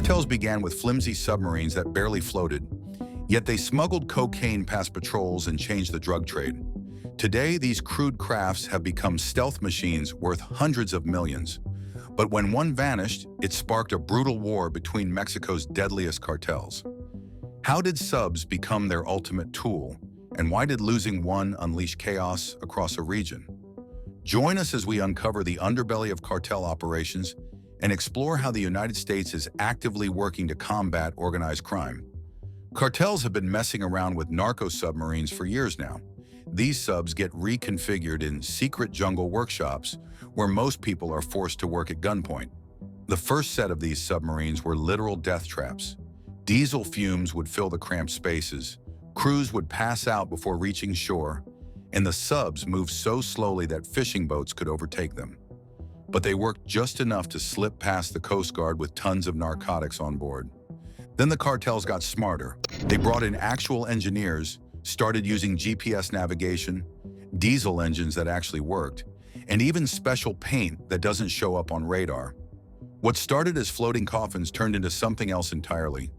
Cartels began with flimsy submarines that barely floated, yet they smuggled cocaine past patrols and changed the drug trade. Today, these crude crafts have become stealth machines worth hundreds of millions. But when one vanished, it sparked a brutal war between Mexico's deadliest cartels. How did subs become their ultimate tool, and why did losing one unleash chaos across a region? Join us as we uncover the underbelly of cartel operations and explore how the United States is actively working to combat organized crime. Cartels have been messing around with narco submarines for years now. These subs get reconfigured in secret jungle workshops where most people are forced to work at gunpoint. The first set of these submarines were literal death traps. Diesel fumes would fill the cramped spaces, crews would pass out before reaching shore, and the subs moved so slowly that fishing boats could overtake them. But they worked just enough to slip past the Coast Guard with tons of narcotics on board. Then the cartels got smarter. They brought in actual engineers, started using GPS navigation, diesel engines that actually worked, and even special paint that doesn't show up on radar. What started as floating coffins turned into something else entirely.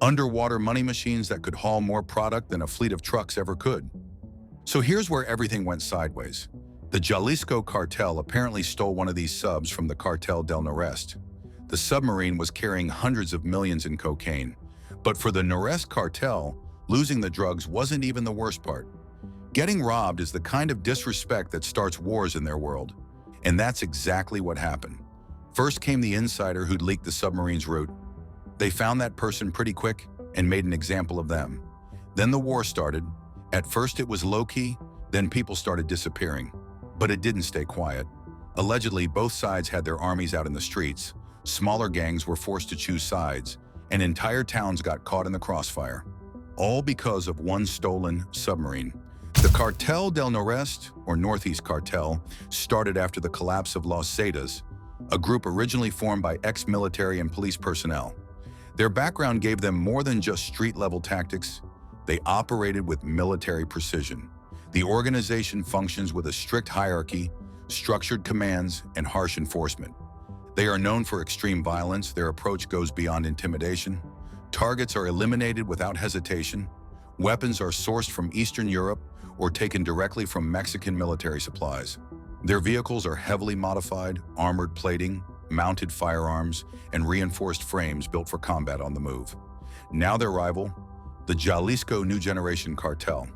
Underwater money machines that could haul more product than a fleet of trucks ever could. So here's where everything went sideways. The Jalisco cartel apparently stole one of these subs from the Cartel del Noreste. The submarine was carrying hundreds of millions in cocaine. But for the Noreste cartel, losing the drugs wasn't even the worst part. Getting robbed is the kind of disrespect that starts wars in their world. And that's exactly what happened. First came the insider who'd leaked the submarine's route. They found that person pretty quick and made an example of them. Then the war started. At first it was low-key, then people started disappearing. But it didn't stay quiet. Allegedly, both sides had their armies out in the streets, smaller gangs were forced to choose sides, and entire towns got caught in the crossfire. All because of one stolen submarine. The Cartel del Noreste, or Northeast Cartel, started after the collapse of Los Zetas, a group originally formed by ex-military and police personnel. Their background gave them more than just street-level tactics. They operated with military precision. The organization functions with a strict hierarchy, structured commands, and harsh enforcement. They are known for extreme violence. Their approach goes beyond intimidation. Targets are eliminated without hesitation. Weapons are sourced from Eastern Europe or taken directly from Mexican military supplies. Their vehicles are heavily modified, armored plating, mounted firearms, and reinforced frames built for combat on the move. Now their rival, the Jalisco New Generation Cartel.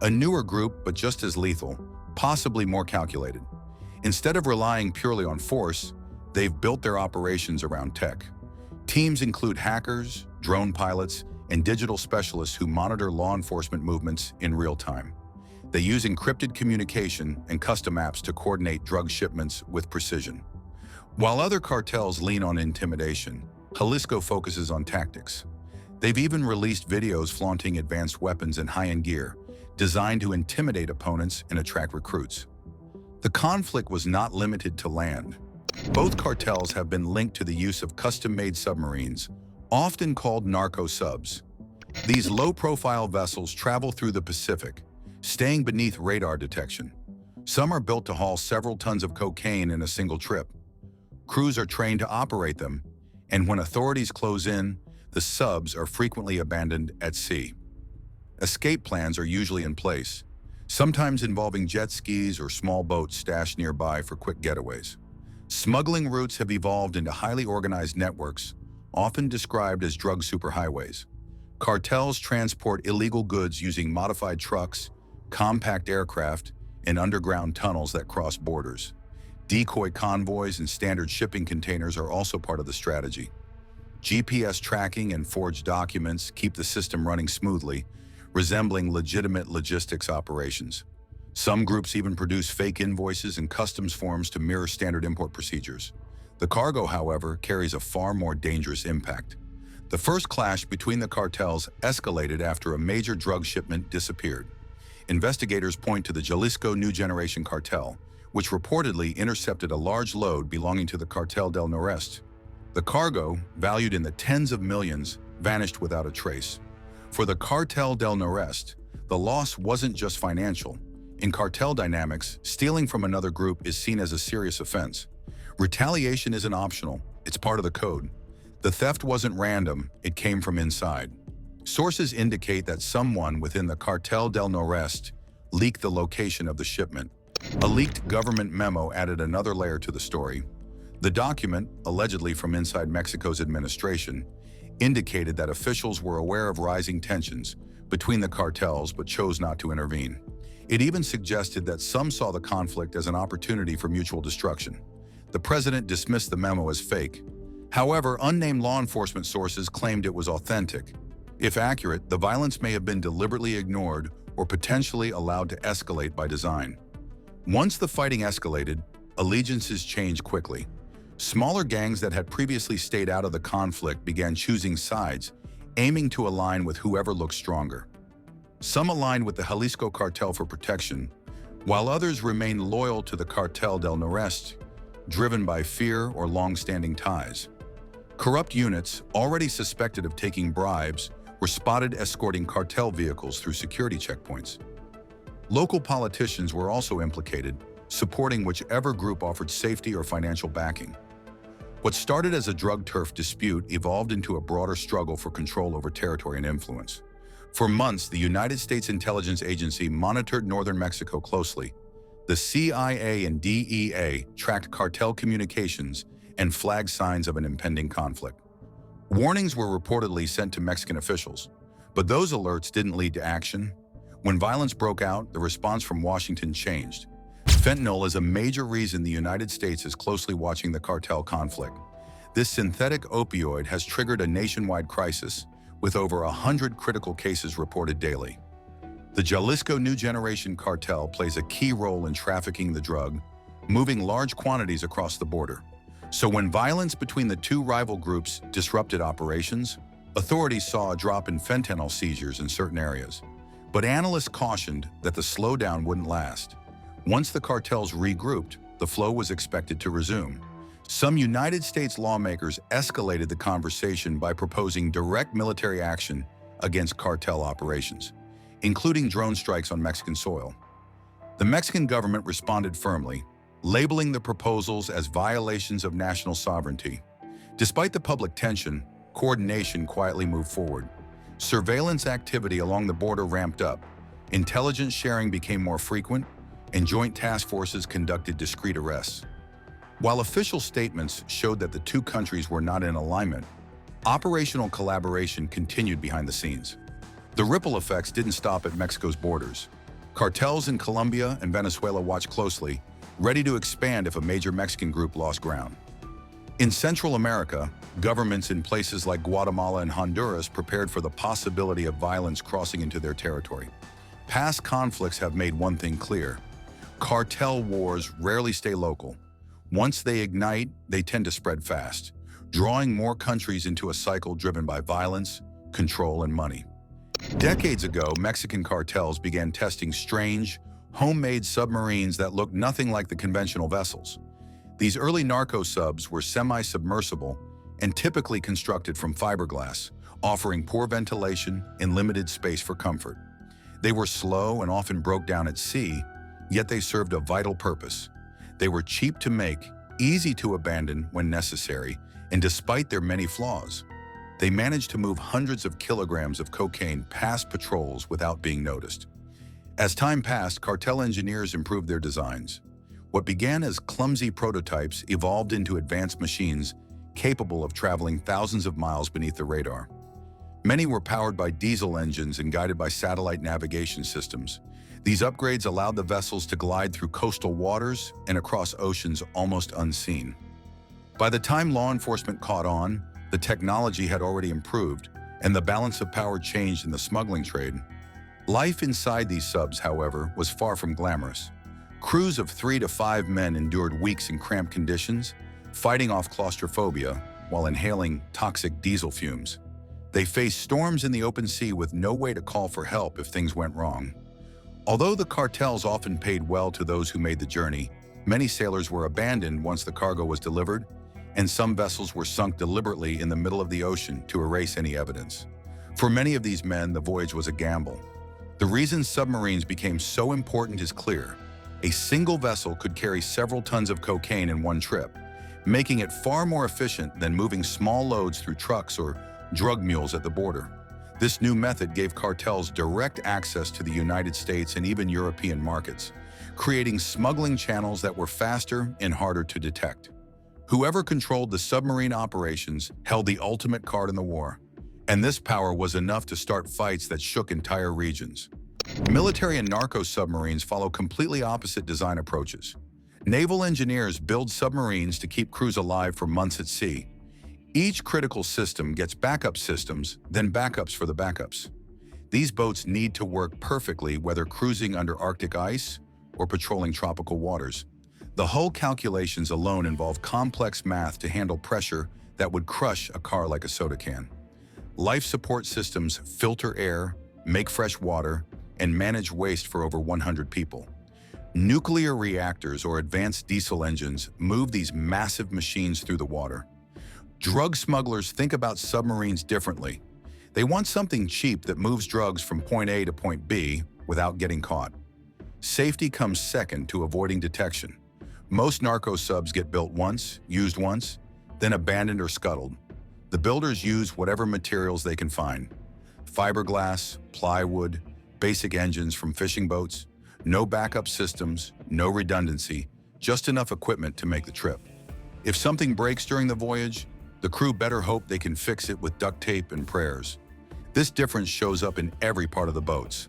A newer group, but just as lethal, possibly more calculated. Instead of relying purely on force, they've built their operations around tech. Teams include hackers, drone pilots, and digital specialists who monitor law enforcement movements in real time. They use encrypted communication and custom apps to coordinate drug shipments with precision. While other cartels lean on intimidation, Jalisco focuses on tactics. They've even released videos flaunting advanced weapons and high-end gear, designed to intimidate opponents and attract recruits. The conflict was not limited to land. Both cartels have been linked to the use of custom-made submarines, often called narco subs. These low-profile vessels travel through the Pacific, staying beneath radar detection. Some are built to haul several tons of cocaine in a single trip. Crews are trained to operate them, and when authorities close in, the subs are frequently abandoned at sea. Escape plans are usually in place, sometimes involving jet skis or small boats stashed nearby for quick getaways. Smuggling routes have evolved into highly organized networks, often described as drug superhighways. Cartels transport illegal goods using modified trucks, compact aircraft, and underground tunnels that cross borders. Decoy convoys and standard shipping containers are also part of the strategy. GPS tracking and forged documents keep the system running smoothly, resembling legitimate logistics operations. Some groups even produce fake invoices and customs forms to mirror standard import procedures. The cargo, however, carries a far more dangerous impact. The first clash between the cartels escalated after a major drug shipment disappeared. Investigators point to the Jalisco New Generation Cartel, which reportedly intercepted a large load belonging to the Cartel del Noreste. The cargo, valued in the tens of millions, vanished without a trace. For the Cartel del Noreste, the loss wasn't just financial. In cartel dynamics, stealing from another group is seen as a serious offense. Retaliation isn't optional, it's part of the code. The theft wasn't random, it came from inside. Sources indicate that someone within the Cartel del Noreste leaked the location of the shipment. A leaked government memo added another layer to the story. The document, allegedly from inside Mexico's administration, indicated that officials were aware of rising tensions between the cartels but chose not to intervene. It even suggested that some saw the conflict as an opportunity for mutual destruction. The president dismissed the memo as fake. However, unnamed law enforcement sources claimed it was authentic. If accurate, the violence may have been deliberately ignored or potentially allowed to escalate by design. Once the fighting escalated, allegiances changed quickly. Smaller gangs that had previously stayed out of the conflict began choosing sides, aiming to align with whoever looked stronger. Some aligned with the Jalisco cartel for protection, while others remained loyal to the Cartel del Noreste, driven by fear or long-standing ties. Corrupt units, already suspected of taking bribes, were spotted escorting cartel vehicles through security checkpoints. Local politicians were also implicated, supporting whichever group offered safety or financial backing. What started as a drug turf dispute evolved into a broader struggle for control over territory and influence. For months, the United States Intelligence Agency monitored northern Mexico closely. The CIA and DEA tracked cartel communications and flagged signs of an impending conflict. Warnings were reportedly sent to Mexican officials, but those alerts didn't lead to action. When violence broke out, the response from Washington changed. Fentanyl is a major reason the United States is closely watching the cartel conflict. This synthetic opioid has triggered a nationwide crisis, with over 100 critical cases reported daily. The Jalisco New Generation cartel plays a key role in trafficking the drug, moving large quantities across the border. So when violence between the two rival groups disrupted operations, authorities saw a drop in fentanyl seizures in certain areas. But analysts cautioned that the slowdown wouldn't last. Once the cartels regrouped, the flow was expected to resume. Some United States lawmakers escalated the conversation by proposing direct military action against cartel operations, including drone strikes on Mexican soil. The Mexican government responded firmly, labeling the proposals as violations of national sovereignty. Despite the public tension, coordination quietly moved forward. Surveillance activity along the border ramped up, intelligence sharing became more frequent, and joint task forces conducted discreet arrests. While official statements showed that the two countries were not in alignment, operational collaboration continued behind the scenes. The ripple effects didn't stop at Mexico's borders. Cartels in Colombia and Venezuela watched closely, ready to expand if a major Mexican group lost ground. In Central America, governments in places like Guatemala and Honduras prepared for the possibility of violence crossing into their territory. Past conflicts have made one thing clear: cartel wars rarely stay local. Once they ignite, they tend to spread fast, drawing more countries into a cycle driven by violence, control, and money. Decades ago, Mexican cartels began testing strange, homemade submarines that looked nothing like the conventional vessels. These early narco subs were semi-submersible and typically constructed from fiberglass, offering poor ventilation and limited space for comfort. They were slow and often broke down at sea, yet they served a vital purpose. They were cheap to make, easy to abandon when necessary, and despite their many flaws, they managed to move hundreds of kilograms of cocaine past patrols without being noticed. As time passed, cartel engineers improved their designs. What began as clumsy prototypes evolved into advanced machines capable of traveling thousands of miles beneath the radar. Many were powered by diesel engines and guided by satellite navigation systems. These upgrades allowed the vessels to glide through coastal waters and across oceans almost unseen. By the time law enforcement caught on, the technology had already improved, and the balance of power changed in the smuggling trade. Life inside these subs, however, was far from glamorous. Crews of 3 to 5 men endured weeks in cramped conditions, fighting off claustrophobia while inhaling toxic diesel fumes. They faced storms in the open sea with no way to call for help if things went wrong. Although the cartels often paid well to those who made the journey, many sailors were abandoned once the cargo was delivered, and some vessels were sunk deliberately in the middle of the ocean to erase any evidence. For many of these men, the voyage was a gamble. The reason submarines became so important is clear. A single vessel could carry several tons of cocaine in one trip, making it far more efficient than moving small loads through trucks or drug mules at the border. This new method gave cartels direct access to the United States and even European markets, creating smuggling channels that were faster and harder to detect. Whoever controlled the submarine operations held the ultimate card in the war, and this power was enough to start fights that shook entire regions. Military and narco submarines follow completely opposite design approaches. Naval engineers build submarines to keep crews alive for months at sea. Each critical system gets backup systems, then backups for the backups. These boats need to work perfectly whether cruising under Arctic ice or patrolling tropical waters. The hull calculations alone involve complex math to handle pressure that would crush a car like a soda can. Life support systems filter air, make fresh water, and manage waste for over 100 people. Nuclear reactors or advanced diesel engines move these massive machines through the water. Drug smugglers think about submarines differently. They want something cheap that moves drugs from point A to point B without getting caught. Safety comes second to avoiding detection. Most narco subs get built once, used once, then abandoned or scuttled. The builders use whatever materials they can find. Fiberglass, plywood, basic engines from fishing boats, no backup systems, no redundancy, just enough equipment to make the trip. If something breaks during the voyage, the crew better hope they can fix it with duct tape and prayers. This difference shows up in every part of the boats.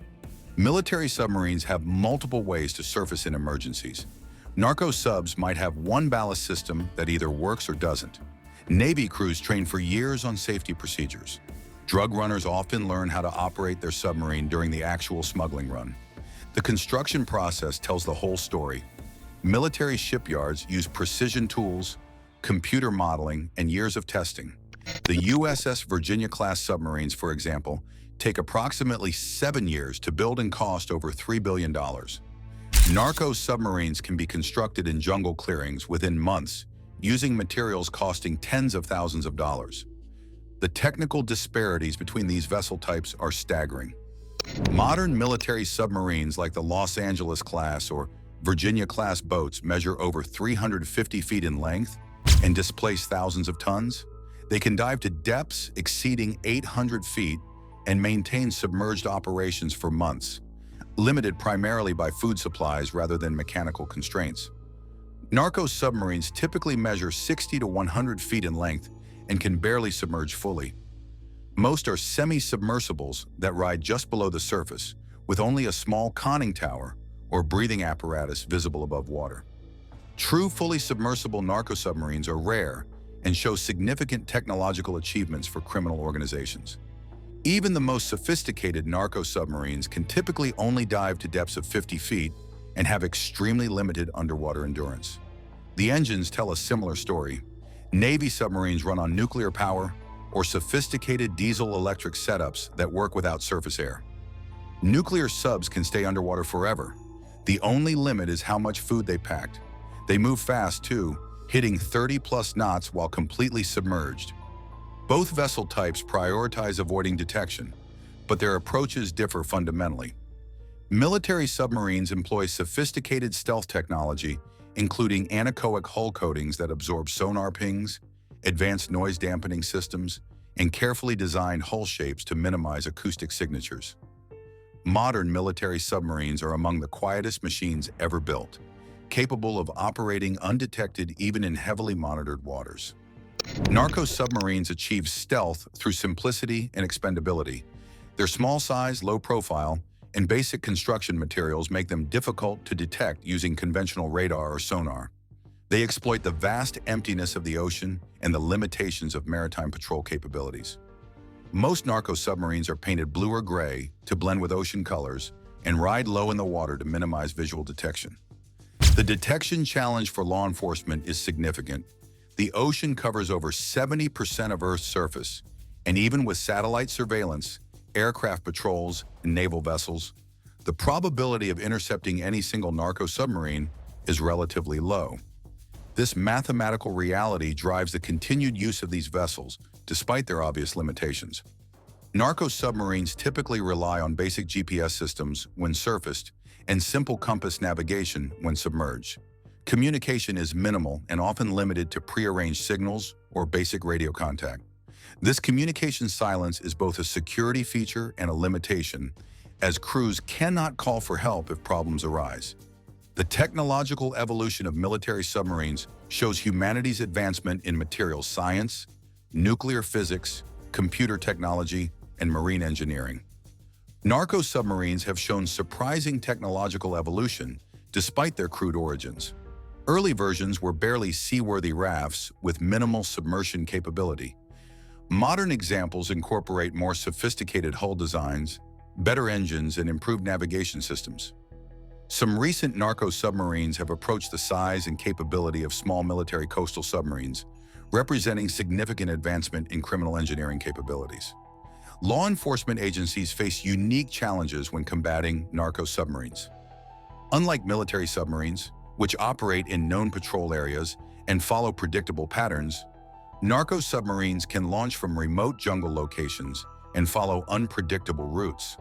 Military submarines have multiple ways to surface in emergencies. Narco subs might have one ballast system that either works or doesn't. Navy crews train for years on safety procedures. Drug runners often learn how to operate their submarine during the actual smuggling run. The construction process tells the whole story. Military shipyards use precision tools, computer modeling, and years of testing. The USS Virginia-class submarines, for example, take approximately 7 years to build and cost over $3 billion. Narco submarines can be constructed in jungle clearings within months, using materials costing tens of thousands of dollars. The technical disparities between these vessel types are staggering. Modern military submarines like the Los Angeles-class or Virginia-class boats measure over 350 feet in length and displace thousands of tons. They can dive to depths exceeding 800 feet and maintain submerged operations for months, limited primarily by food supplies rather than mechanical constraints. Narco submarines typically measure 60 to 100 feet in length and can barely submerge fully. Most are semi-submersibles that ride just below the surface, with only a small conning tower or breathing apparatus visible above water. True fully submersible narco submarines are rare and show significant technological achievements for criminal organizations. Even the most sophisticated narco submarines can typically only dive to depths of 50 feet and have extremely limited underwater endurance. The engines tell a similar story. Navy submarines run on nuclear power or sophisticated diesel-electric setups that work without surface air. Nuclear subs can stay underwater forever. The only limit is how much food they packed. They move fast too, hitting 30+ knots while completely submerged. Both vessel types prioritize avoiding detection, but their approaches differ fundamentally. Military submarines employ sophisticated stealth technology, including anechoic hull coatings that absorb sonar pings, advanced noise dampening systems, and carefully designed hull shapes to minimize acoustic signatures. Modern military submarines are among the quietest machines ever built, capable of operating undetected even in heavily monitored waters. Narco submarines achieve stealth through simplicity and expendability. Their small size, low profile, and basic construction materials make them difficult to detect using conventional radar or sonar. They exploit the vast emptiness of the ocean and the limitations of maritime patrol capabilities. Most narco submarines are painted blue or gray to blend with ocean colors and ride low in the water to minimize visual detection. The detection challenge for law enforcement is significant. The ocean covers over 70% of Earth's surface, and even with satellite surveillance, aircraft patrols, and naval vessels, the probability of intercepting any single narco submarine is relatively low. This mathematical reality drives the continued use of these vessels, despite their obvious limitations. Narco submarines typically rely on basic GPS systems when surfaced and simple compass navigation when submerged. Communication is minimal and often limited to prearranged signals or basic radio contact. This communication silence is both a security feature and a limitation, as crews cannot call for help if problems arise. The technological evolution of military submarines shows humanity's advancement in materials science, nuclear physics, computer technology, and marine engineering. Narco submarines have shown surprising technological evolution despite their crude origins. Early versions were barely seaworthy rafts with minimal submersion capability. Modern examples incorporate more sophisticated hull designs, better engines, and improved navigation systems. Some recent narco submarines have approached the size and capability of small military coastal submarines, representing significant advancement in criminal engineering capabilities. Law enforcement agencies face unique challenges when combating narco submarines. Unlike military submarines, which operate in known patrol areas and follow predictable patterns, narco submarines can launch from remote jungle locations and follow unpredictable routes.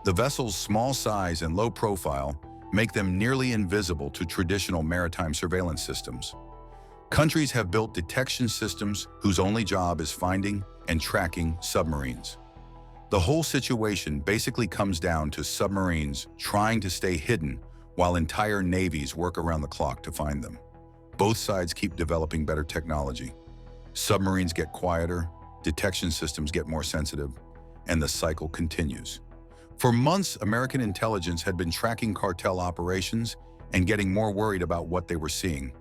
The vessel's small size and low profile make them nearly invisible to traditional maritime surveillance systems. Countries have built detection systems whose only job is finding and tracking submarines. The whole situation basically comes down to submarines trying to stay hidden while entire navies work around the clock to find them. Both sides keep developing better technology. Submarines get quieter, detection systems get more sensitive, and the cycle continues. For months, American intelligence had been tracking cartel operations and getting more worried about what they were seeing.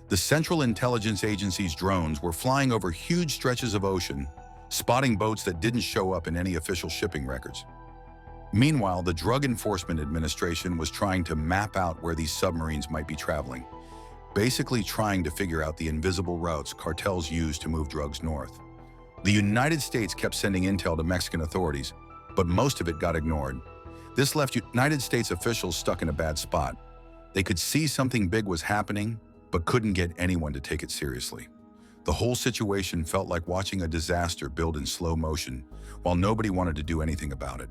The Central Intelligence Agency's drones were flying over huge stretches of ocean, spotting boats that didn't show up in any official shipping records. Meanwhile, the Drug Enforcement Administration was trying to map out where these submarines might be traveling, basically trying to figure out the invisible routes cartels use to move drugs north. The United States kept sending intel to Mexican authorities, but most of it got ignored. This left United States officials stuck in a bad spot. They could see something big was happening, but couldn't get anyone to take it seriously. The whole situation felt like watching a disaster build in slow motion, while nobody wanted to do anything about it.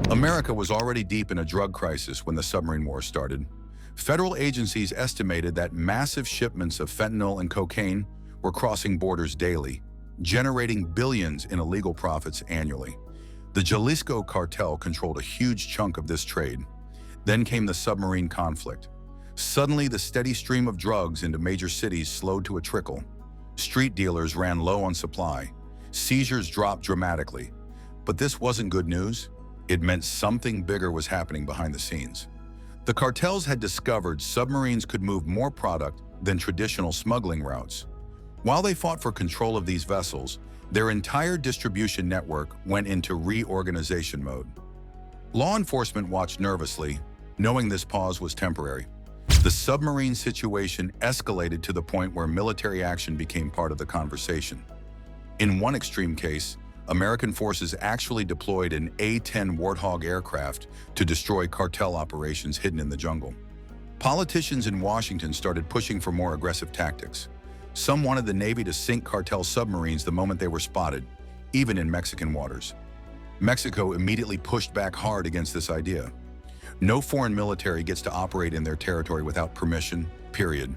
America was already deep in a drug crisis when the submarine war started. Federal agencies estimated that massive shipments of fentanyl and cocaine were crossing borders daily, generating billions in illegal profits annually. The Jalisco cartel controlled a huge chunk of this trade. Then came the submarine conflict. Suddenly, the steady stream of drugs into major cities slowed to a trickle. Street dealers ran low on supply. Seizures dropped dramatically. But this wasn't good news. It meant something bigger was happening behind the scenes. The cartels had discovered submarines could move more product than traditional smuggling routes. While they fought for control of these vessels, their entire distribution network went into reorganization mode. Law enforcement watched nervously, knowing this pause was temporary. The submarine situation escalated to the point where military action became part of the conversation. In one extreme case, American forces actually deployed an A-10 Warthog aircraft to destroy cartel operations hidden in the jungle. Politicians in Washington started pushing for more aggressive tactics. Some wanted the Navy to sink cartel submarines the moment they were spotted, even in Mexican waters. Mexico immediately pushed back hard against this idea. No foreign military gets to operate in their territory without permission, period.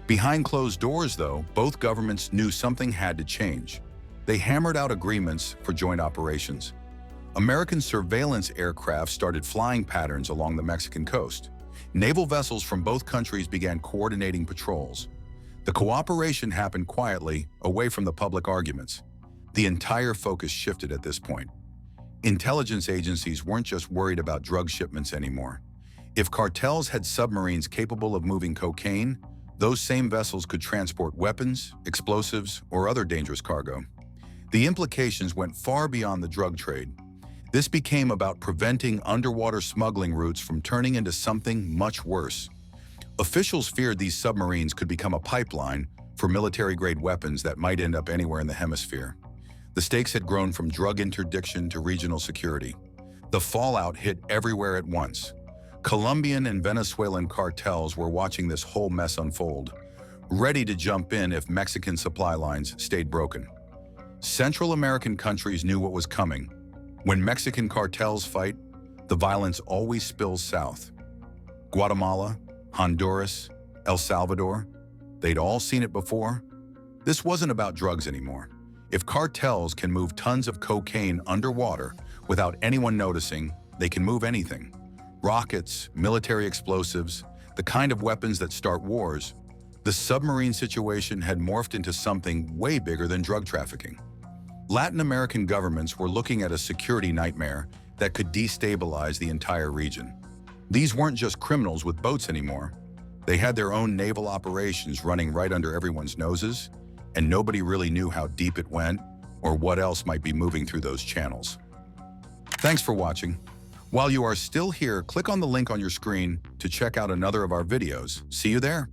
Behind closed doors, though, both governments knew something had to change. They hammered out agreements for joint operations. American surveillance aircraft started flying patterns along the Mexican coast. Naval vessels from both countries began coordinating patrols. The cooperation happened quietly, away from the public arguments. The entire focus shifted at this point. Intelligence agencies weren't just worried about drug shipments anymore. If cartels had submarines capable of moving cocaine, those same vessels could transport weapons, explosives, or other dangerous cargo. The implications went far beyond the drug trade. This became about preventing underwater smuggling routes from turning into something much worse. Officials feared these submarines could become a pipeline for military-grade weapons that might end up anywhere in the hemisphere. The stakes had grown from drug interdiction to regional security. The fallout hit everywhere at once. Colombian and Venezuelan cartels were watching this whole mess unfold, ready to jump in if Mexican supply lines stayed broken. Central American countries knew what was coming. When Mexican cartels fight, the violence always spills south. Guatemala, Honduras, El Salvador. They'd all seen it before. This wasn't about drugs anymore. If cartels can move tons of cocaine underwater without anyone noticing, they can move anything. Rockets, military explosives, the kind of weapons that start wars. The submarine situation had morphed into something way bigger than drug trafficking. Latin American governments were looking at a security nightmare that could destabilize the entire region. These weren't just criminals with boats anymore. They had their own naval operations running right under everyone's noses, and nobody really knew how deep it went or what else might be moving through those channels. Thanks for watching. While you are still here, click on the link on your screen to check out another of our videos. See you there.